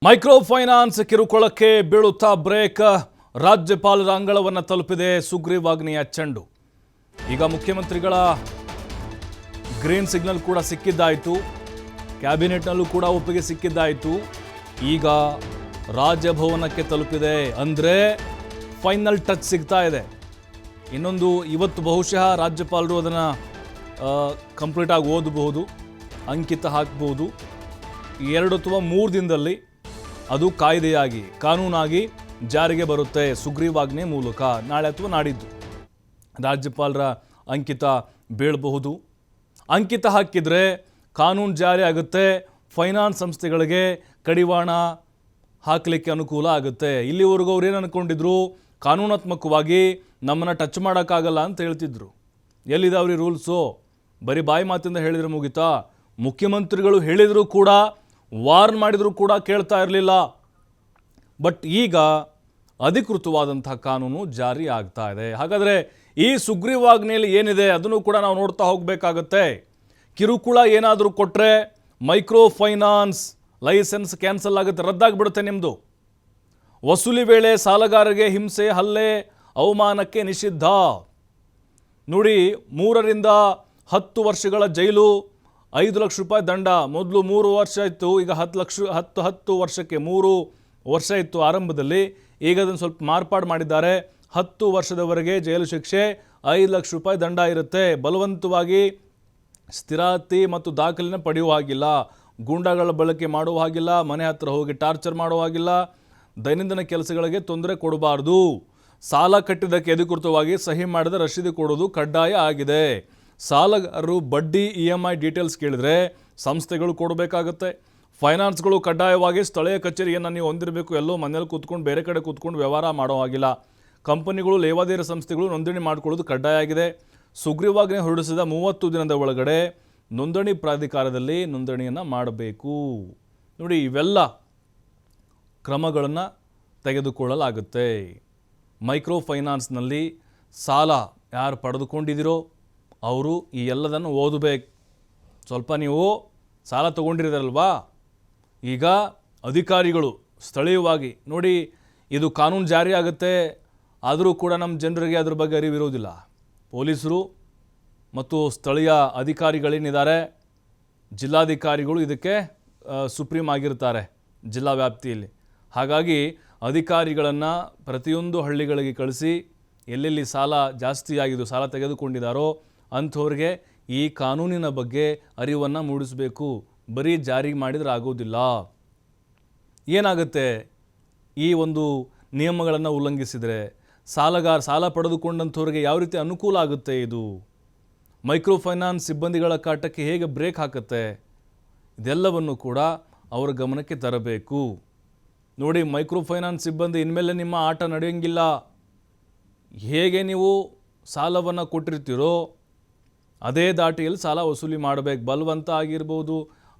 Micro finance ಕಿರುಕುಳಕ್ಕೆ ಬೀಳುತ್ತಾ break. ರಾಜ್ಯಪಾಲರ ಅಂಗಳವನ್ನು ತಲುಪಿದೆ ಸುಗ್ರೀವಾಜ್ಞೆಯ ಚೆಂಡು. ಈಗ ಮುಖ್ಯಮಂತ್ರಿಗಳ ಗ್ರೀನ್ ಸಿಗ್ನಲ್ ಕೂಡ ಸಿಕ್ಕಿದ್ದಾಯಿತು, ಕ್ಯಾಬಿನೆಟ್ನಲ್ಲೂ ಕೂಡ ಒಪ್ಪಿಗೆ ಸಿಕ್ಕಿದ್ದಾಯಿತು. ಈಗ ರಾಜಭವನಕ್ಕೆ ತಲುಪಿದೆ, ಅಂದರೆ ಫೈನಲ್ ಟಚ್ ಸಿಗ್ತಾ ಇದೆ. ಇನ್ನೊಂದು ಇವತ್ತು ಬಹುಶಃ ರಾಜ್ಯಪಾಲರು ಅದನ್ನು ಕಂಪ್ಲೀಟಾಗಿ ಓದಬಹುದು, ಅಂಕಿತ ಹಾಕಬಹುದು. 2 ಅಥವಾ 3 ದಿನದಲ್ಲಿ ಅದು ಕಾಯ್ದೆಯಾಗಿ ಕಾನೂನಾಗಿ ಜಾರಿಗೆ ಬರುತ್ತೆ ಸುಗ್ರೀವಾಜ್ಞೆ ಮೂಲಕ. ನಾಳೆ ಅಥವಾ ನಾಡಿದ್ದು ರಾಜ್ಯಪಾಲರ ಅಂಕಿತ ಬೀಳಬಹುದು. ಅಂಕಿತ ಹಾಕಿದರೆ ಕಾನೂನು ಜಾರಿ ಆಗುತ್ತೆ. ಫೈನಾನ್ಸ್ ಸಂಸ್ಥೆಗಳಿಗೆ ಕಡಿವಾಣ ಹಾಕಲಿಕ್ಕೆ ಅನುಕೂಲ ಆಗುತ್ತೆ. ಇಲ್ಲಿವರೆಗೂ ಅವ್ರು ಏನು ಅಂದ್ಕೊಂಡಿದ್ರು, ಕಾನೂನಾತ್ಮಕವಾಗಿ ನಮ್ಮನ್ನು ಟಚ್ ಮಾಡೋಕ್ಕಾಗಲ್ಲ ಅಂತ ಹೇಳ್ತಿದ್ರು. ಎಲ್ಲಿದಾವ್ರಿ ರೂಲ್ಸು? ಬರೀ ಬಾಯಿ ಮಾತಿಂದ ಹೇಳಿದರೆ ಮುಗಿತಾ? ಮುಖ್ಯಮಂತ್ರಿಗಳು ಹೇಳಿದರೂ ಕೂಡ, ವಾರ್ನ್ ಮಾಡಿದರೂ ಕೂಡ ಕೇಳ್ತಾ ಇರಲಿಲ್ಲ. ಬಟ್ ಈಗ ಅಧಿಕೃತವಾದಂತಹ ಕಾನೂನು ಜಾರಿ ಆಗ್ತಾ ಇದೆ. ಹಾಗಾದರೆ ಈ ಸುಗ್ರೀವಾಜ್ಞೆಯಲ್ಲಿ ಏನಿದೆ ಅದನ್ನು ಕೂಡ ನಾವು ನೋಡ್ತಾ ಹೋಗಬೇಕಾಗತ್ತೆ. ಕಿರುಕುಳ ಏನಾದರೂ ಕೊಟ್ಟರೆ ಮೈಕ್ರೋ ಫೈನಾನ್ಸ್ ಲೈಸೆನ್ಸ್ ಕ್ಯಾನ್ಸಲ್ ಆಗುತ್ತೆ, ರದ್ದಾಗಿಬಿಡುತ್ತೆ ನಿಮ್ಮದು. ವಸೂಲಿ ವೇಳೆ ಸಾಲಗಾರರಿಗೆ ಹಿಂಸೆ, ಹಲ್ಲೆ, ಅವಮಾನಕ್ಕೆ ನಿಷಿದ್ಧ. ನೋಡಿ, 3 ರಿಂದ 10 ವರ್ಷಗಳ ಜೈಲು, 5 ಲಕ್ಷ ರೂಪಾಯಿ ದಂಡ. ಮೊದಲು 3 ವರ್ಷ ಇತ್ತು, ಈಗ 10 ವರ್ಷಕ್ಕೆ 3 ವರ್ಷ ಇತ್ತು ಆರಂಭದಲ್ಲಿ. ಈಗ ಅದನ್ನು ಸ್ವಲ್ಪ ಮಾರ್ಪಾಡು ಮಾಡಿದ್ದಾರೆ. 10 ವರ್ಷದವರೆಗೆ ಜೈಲು ಶಿಕ್ಷೆ, 5 ಲಕ್ಷ ರೂಪಾಯಿ ದಂಡ ಇರುತ್ತೆ. ಬಲವಂತವಾಗಿ ಸ್ಥಿರಾಸ್ತಿ ಮತ್ತು ದಾಖಲೆನ ಪಡೆಯುವ ಹಾಗಿಲ್ಲ, ಗೂಂಡಾಗಳ ಬಳಕೆ ಮಾಡುವ ಹಾಗಿಲ್ಲ, ಮನೆ ಹತ್ರ ಹೋಗಿ ಟಾರ್ಚರ್ ಮಾಡುವ ಹಾಗಿಲ್ಲ, ದೈನಂದಿನ ಕೆಲಸಗಳಿಗೆ ತೊಂದರೆ ಕೊಡಬಾರ್ದು. ಸಾಲ ಕಟ್ಟಿದ್ದಕ್ಕೆ ಅಧಿಕೃತವಾಗಿ ಸಹಿ ಮಾಡಿದ ರಸೀದಿ ಕೊಡೋದು ಕಡ್ಡಾಯ ಆಗಿದೆ. ಸಾಲಗಾರರು ಬಡ್ಡಿ EMI ಡೀಟೇಲ್ಸ್ ಕೇಳಿದರೆ ಸಂಸ್ಥೆಗಳು ಕೊಡಬೇಕಾಗತ್ತೆ. ಫೈನಾನ್ಸ್ಗಳು ಕಡ್ಡಾಯವಾಗಿ ಸ್ಥಳೀಯ ಕಚೇರಿಯನ್ನು ನೀವು ಹೊಂದಿರಬೇಕು. ಎಲ್ಲೋ ಮನೇಲಿ ಕೂತ್ಕೊಂಡು ಬೇರೆ ಕಡೆ ಕೂತ್ಕೊಂಡು ವ್ಯವಹಾರ ಮಾಡೋ ಹಾಗಿಲ್ಲ. ಕಂಪನಿಗಳು, ಲೇವಾದೇರಿ ಸಂಸ್ಥೆಗಳು ನೋಂದಣಿ ಮಾಡಿಕೊಳ್ಳೋದು ಕಡ್ಡಾಯ ಆಗಿದೆ. ಸುಗ್ರೀವಾಜ್ಞೆ ಹೊರಡಿಸಿದ 30 ದಿನದ ಒಳಗಡೆ ನೋಂದಣಿ ಪ್ರಾಧಿಕಾರದಲ್ಲಿ ನೋಂದಣಿಯನ್ನು ಮಾಡಬೇಕು. ನೋಡಿ, ಇವೆಲ್ಲ ಕ್ರಮಗಳನ್ನು ತೆಗೆದುಕೊಳ್ಳಲಾಗುತ್ತೆ. ಮೈಕ್ರೋ ಫೈನಾನ್ಸ್ನಲ್ಲಿ ಸಾಲ ಯಾರು ಪಡೆದುಕೊಂಡಿದ್ದೀರೋ ಅವರು ಈ ಎಲ್ಲದನ್ನು ಓದಬೇಕು. ಸ್ವಲ್ಪ ನೀವು ಸಾಲ ತೊಗೊಂಡಿರೋದಲ್ವಾ, ಈಗ ಅಧಿಕಾರಿಗಳು ಸ್ಥಳೀಯವಾಗಿ ನೋಡಿ, ಇದು ಕಾನೂನು ಜಾರಿ ಆಗುತ್ತೆ, ಆದರೂ ಕೂಡ ನಮ್ಮ ಜನರಿಗೆ ಅದ್ರ ಬಗ್ಗೆ ಅರಿವಿರೋದಿಲ್ಲ. ಪೊಲೀಸರು ಮತ್ತು ಸ್ಥಳೀಯ ಅಧಿಕಾರಿಗಳೇನಿದ್ದಾರೆ, ಜಿಲ್ಲಾಧಿಕಾರಿಗಳು ಇದಕ್ಕೆ ಸುಪ್ರೀಂ ಆಗಿರ್ತಾರೆ ಜಿಲ್ಲಾ ವ್ಯಾಪ್ತಿಯಲ್ಲಿ. ಹಾಗಾಗಿ ಅಧಿಕಾರಿಗಳನ್ನು ಪ್ರತಿಯೊಂದು ಹಳ್ಳಿಗಳಿಗೆ ಕಳಿಸಿ ಎಲ್ಲೆಲ್ಲಿ ಸಾಲ ಜಾಸ್ತಿ ಆಗಿದ್ದು, ಸಾಲ ತೆಗೆದುಕೊಂಡಿದ್ದಾರೋ ಅಂಥವ್ರಿಗೆ ಈ ಕಾನೂನಿನ ಬಗ್ಗೆ ಅರಿವನ್ನು ಮೂಡಿಸಬೇಕು. ಬರೀ ಜಾರಿ ಮಾಡಿದರೆ ಆಗೋದಿಲ್ಲ. ಏನಾಗುತ್ತೆ ಈ ಒಂದು ನಿಯಮಗಳನ್ನು ಉಲ್ಲಂಘಿಸಿದರೆ? ಸಾಲ ಪಡೆದುಕೊಂಡಂಥವ್ರಿಗೆ ಯಾವ ರೀತಿ ಅನುಕೂಲ ಆಗುತ್ತೆ? ಇದು ಮೈಕ್ರೋ ಫೈನಾನ್ಸ್ ಸಿಬ್ಬಂದಿಗಳ ಕಾಟಕ್ಕೆ ಹೇಗೆ ಬ್ರೇಕ್ ಹಾಕುತ್ತೆ? ಇದೆಲ್ಲವನ್ನು ಕೂಡ ಅವರ ಗಮನಕ್ಕೆ ತರಬೇಕು. ನೋಡಿ, ಮೈಕ್ರೋ ಫೈನಾನ್ಸ್ ಸಿಬ್ಬಂದಿ ಇನ್ಮೇಲೆ ನಿಮ್ಮ ಆಟ ನಡೆಯೋಂಗಿಲ್ಲ. ಹೇಗೆ ನೀವು ಸಾಲವನ್ನು ಕೊಟ್ಟಿರ್ತೀರೋ ಅದೇ ದಾಟಿಯಲ್ಲಿ ಸಾಲ ವಸೂಲಿ ಮಾಡಬೇಕು. ಬಲವಂತ ಆಗಿರ್ಬೋದು,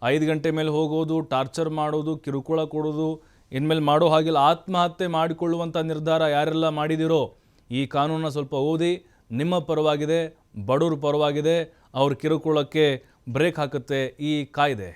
5 ಗಂಟೆ ಮೇಲೆ ಹೋಗೋದು, ಟಾರ್ಚರ್ ಮಾಡೋದು, ಕಿರುಕುಳ ಕೊಡೋದು ಇನ್ಮೇಲೆ ಮಾಡೋ ಹಾಗಿಲ್ಲ. ಆತ್ಮಹತ್ಯೆ ಮಾಡಿಕೊಳ್ಳುವಂಥ ನಿರ್ಧಾರ ಯಾರೆಲ್ಲ ಮಾಡಿದಿರೋ ಈ ಕಾನೂನನ್ನು ಸ್ವಲ್ಪ ಓದಿ. ನಿಮ್ಮ ಪರವಾಗಿದೆ, ಬಡವ್ರ ಪರವಾಗಿದೆ. ಅವ್ರ ಕಿರುಕುಳಕ್ಕೆ ಬ್ರೇಕ್ ಹಾಕುತ್ತೆ ಈ ಕಾಯ್ದೆ.